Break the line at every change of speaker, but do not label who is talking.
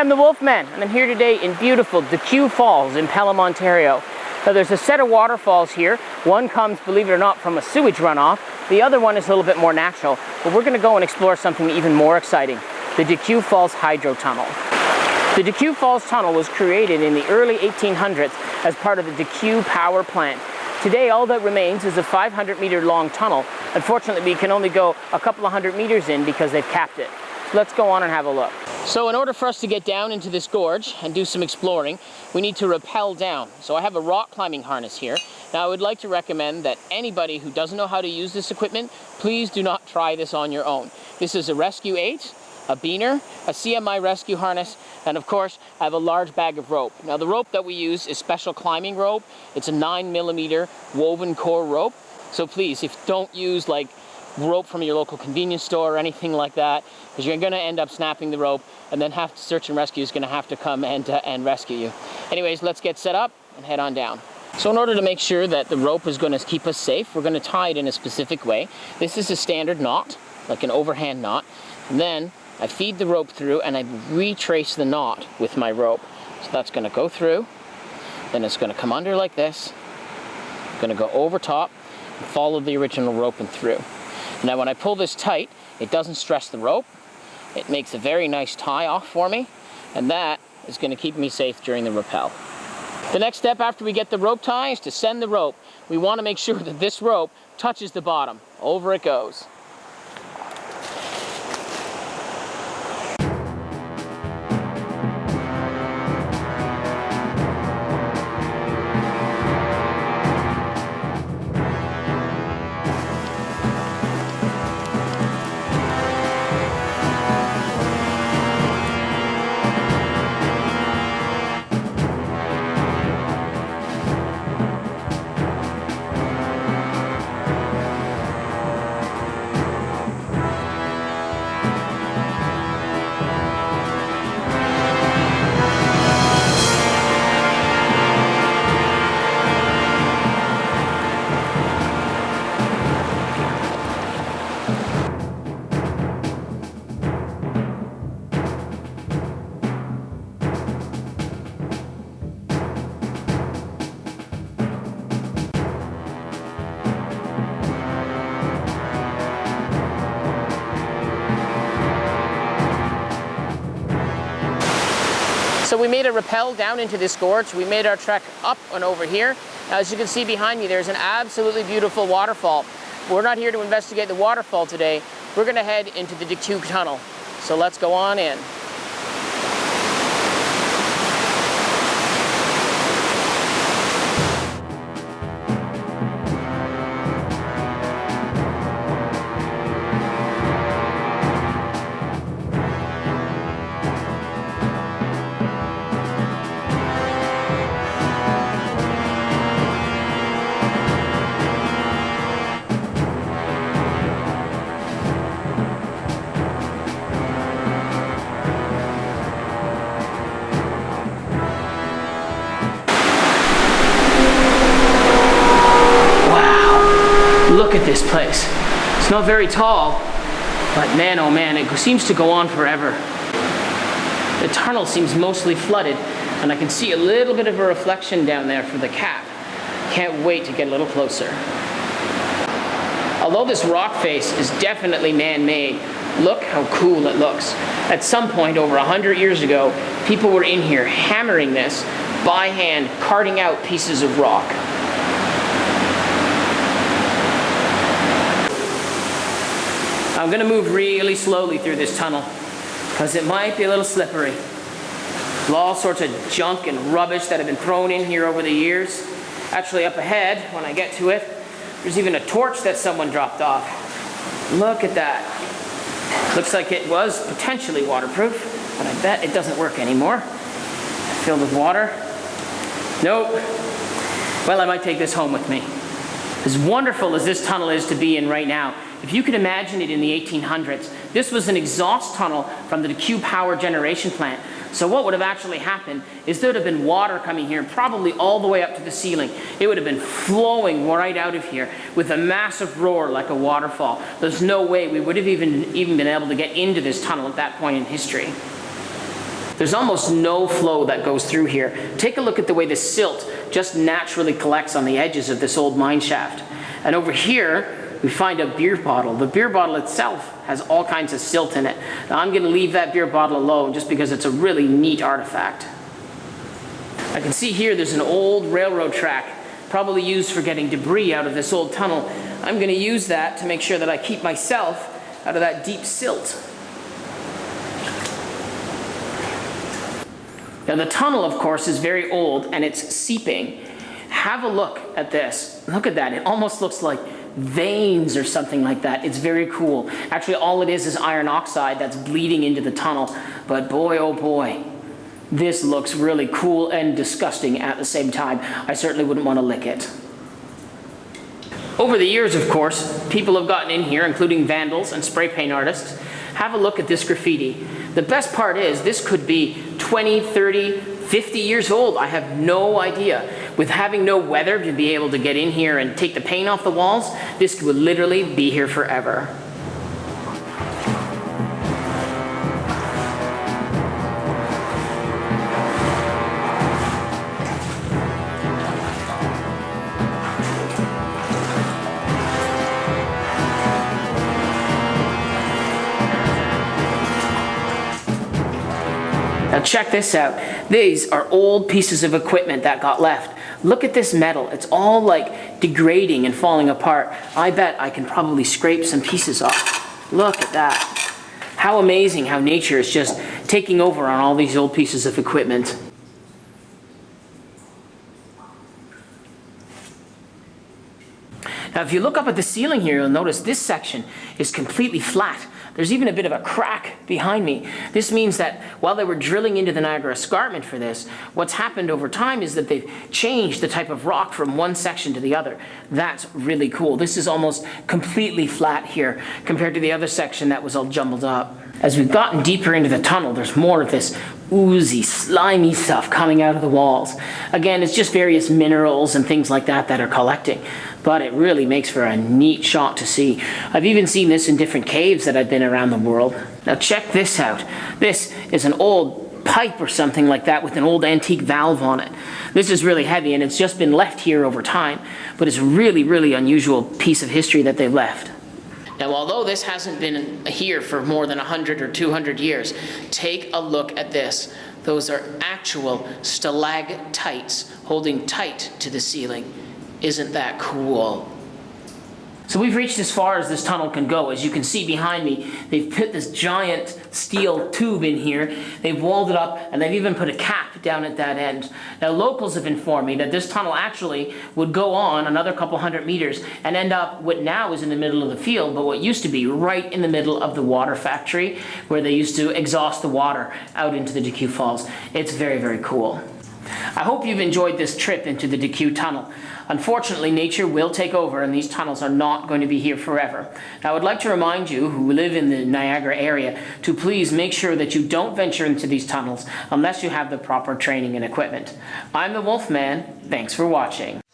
I'm the Wolfman, and I'm here today in beautiful Decew Falls in Pelham, Ontario. Now there's a set of waterfalls here. One comes, believe it or not, from a sewage runoff. The other one is a little bit more natural. But we're going to go and explore something even more exciting, the Decew Falls Hydro Tunnel. The Decew Falls Tunnel was created in the early 1800s as part of the Decew Power Plant. Today, all that remains is a 500-meter long tunnel. Unfortunately, we can only go a couple of hundred meters in because they've capped it. So let's go on and have a look. So in order for us to get down into this gorge and do some exploring, we need to rappel down. So I have a rock climbing harness here. Now I would like to recommend that anybody who doesn't know how to use this equipment, please do not try this on your own. This is a Rescue 8, a beaner, a CMI rescue harness, and of course I have a large bag of rope. Now the rope that we use is special climbing rope. It's a 9mm woven core rope. So please, don't use like rope from your local convenience store or anything like that, because you're going to end up snapping the rope, and then search and rescue is going to have to come and rescue you. Anyways, let's get set up and head on down. So in order to make sure that the rope is going to keep us safe, we're going to tie it in a specific way. This is a standard knot, like an overhand knot. And then I feed the rope through and I retrace the knot with my rope. So that's going to go through, then it's going to come under like this, going to go over top and follow the original rope and through. Now when I pull this tight, it doesn't stress the rope. It makes a very nice tie off for me, and that is going to keep me safe during the rappel. The next step after we get the rope tie is to send the rope. We want to make sure that this rope touches the bottom. Over it goes. So we made a rappel down into this gorge. We made our trek up and over here. Now, as you can see behind me, there's an absolutely beautiful waterfall. We're not here to investigate the waterfall today. We're going to head into the Decew Tunnel. So let's go on in. Look at this place. It's not very tall, but man, oh man, it seems to go on forever. The tunnel seems mostly flooded, and I can see a little bit of a reflection down there for the cap. Can't wait to get a little closer. Although this rock face is definitely man-made, look how cool it looks. At some point over 100 years ago, people were in here hammering this by hand, carting out pieces of rock. I'm going to move really slowly through this tunnel because it might be a little slippery. There's all sorts of junk and rubbish that have been thrown in here over the years. Actually, up ahead, when I get to it, there's even a torch that someone dropped off. Look at that. Looks like it was potentially waterproof, but I bet it doesn't work anymore. Filled with water. Nope. Well, I might take this home with me. As wonderful as this tunnel is to be in right now, if you could imagine it in the 1800s, this was an exhaust tunnel from the Decew Power Generation Plant. So what would have actually happened is there would have been water coming here, probably all the way up to the ceiling. It would have been flowing right out of here with a massive roar like a waterfall. There's no way we would have even been able to get into this tunnel at that point in history. There's almost no flow that goes through here. Take a look at the way the silt just naturally collects on the edges of this old mine shaft. And over here, we find a beer bottle. The beer bottle itself has all kinds of silt in it. Now I'm going to leave that beer bottle alone just because it's a really neat artifact. I can see here there's an old railroad track, probably used for getting debris out of this old tunnel. I'm going to use that to make sure that I keep myself out of that deep silt. Now the tunnel, of course, is very old and it's seeping. Have a look at this. Look at that. It almost looks like veins or something like that. It's very cool. Actually, all it is iron oxide that's bleeding into the tunnel. But boy, oh boy, this looks really cool and disgusting at the same time. I certainly wouldn't want to lick it. Over the years, of course, people have gotten in here, including vandals and spray paint artists. Have a look at this graffiti. The best part is this could be 20, 30, 50 years old. I have no idea. With having no weather to be able to get in here and take the paint off the walls, this would literally be here forever. Now check this out. These are old pieces of equipment that got left. Look at this metal. It's all like degrading and falling apart. I bet I can probably scrape some pieces off. Look at that. How amazing how nature is just taking over on all these old pieces of equipment. Now if you look up at the ceiling here, you'll notice this section is completely flat. There's even a bit of a crack behind me. This means that while they were drilling into the Niagara Escarpment for this, what's happened over time is that they've changed the type of rock from one section to the other. That's really cool. This is almost completely flat here compared to the other section that was all jumbled up. As we've gotten deeper into the tunnel, there's more of this oozy, slimy stuff coming out of the walls. Again, it's just various minerals and things like that that are collecting. But it really makes for a neat shot to see. I've even seen this in different caves that I've been around the world. Now check this out. This is an old pipe or something like that with an old antique valve on it. This is really heavy and it's just been left here over time, but it's a really, really unusual piece of history that they left. Now, although this hasn't been here for more than 100 or 200 years, take a look at this. Those are actual stalactites holding tight to the ceiling. Isn't that cool? So we've reached as far as this tunnel can go. As you can see behind me, they've put this giant steel tube in here. They've walled it up, and they've even put a cap down at that end. Now, locals have informed me that this tunnel actually would go on another couple hundred meters and end up what now is in the middle of the field, but what used to be right in the middle of the water factory where they used to exhaust the water out into the Decew Falls. It's very, very cool. I hope you've enjoyed this trip into the Decew Tunnel. Unfortunately, nature will take over and these tunnels are not going to be here forever. Now, I would like to remind you who live in the Niagara area to please make sure that you don't venture into these tunnels unless you have the proper training and equipment. I'm the Wolfman. Thanks for watching.